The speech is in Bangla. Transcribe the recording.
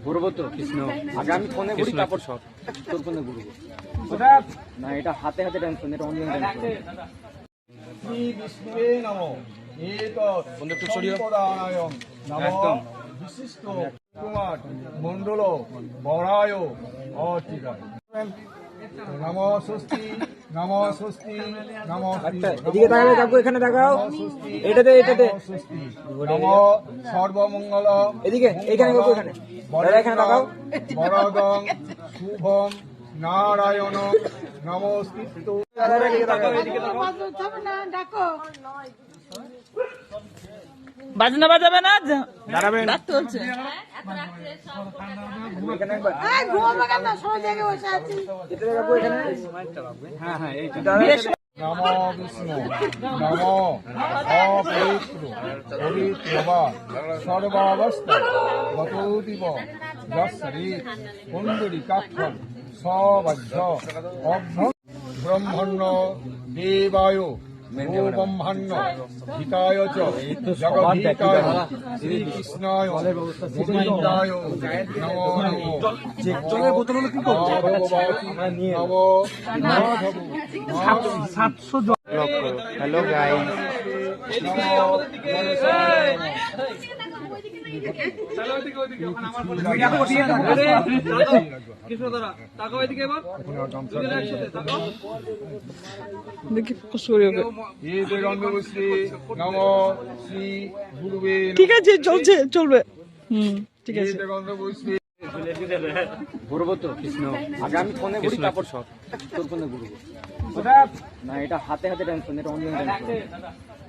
ঘুরবো তো কৃষ্ণ আগে আমি ফোনে ঘুরি তারপর সব তোর ফোনে ঘুরবো না এটা হাতে হাতে টেনশন এটা অনলাইন টেনশন শ্রী বিষ্ণুবে নমঃ এতৎ নমঃ বিশিষ্ট কুমার মণ্ডল বরায় অর্চিতায় নমঃ স্বস্তি নমঃ স্বস্তি নমঃ এদিকে তাকাবে কাকু এখানে তাকাও এটাতে স্বস্তি নমঃ সর্বমঙ্গল এদিকে এইখানে কাকু এখানে দাদা এখানে তাকাও বরদং শুভম নারায়ণ নমস্কৃত বাজনা বাজাবে না দাঁড়াবেন রাত চলছে হ্যাঁ হ্যাঁ এইটা নম বিষ্ণু নম অপবিত্র পবিত্র বা সর্বাবস্থা গতৌতিব যশ্বরী পুণ্ডরীকাক্ষম সবজ্জ অভ্র ব্রহ্মণ্য দেবায় ও ব্রহ্মাণ্য হিতায় চ জগদ্ধিতায় শ্রীকৃষ্ণায় গোবিন্দায় নমো নমো জলের বোতল হলো কি করবো হ্যালো গাইস ঠিক আছে চলবে ঠিক আছে ঘুরবো তো কৃষ্ণ আগে আমি ফোনে ঘুরি তারপর সব তোর ফোনে ঘুরবো না এটা হাতে হাতে টেনশন এটা অনলাইন টেনশন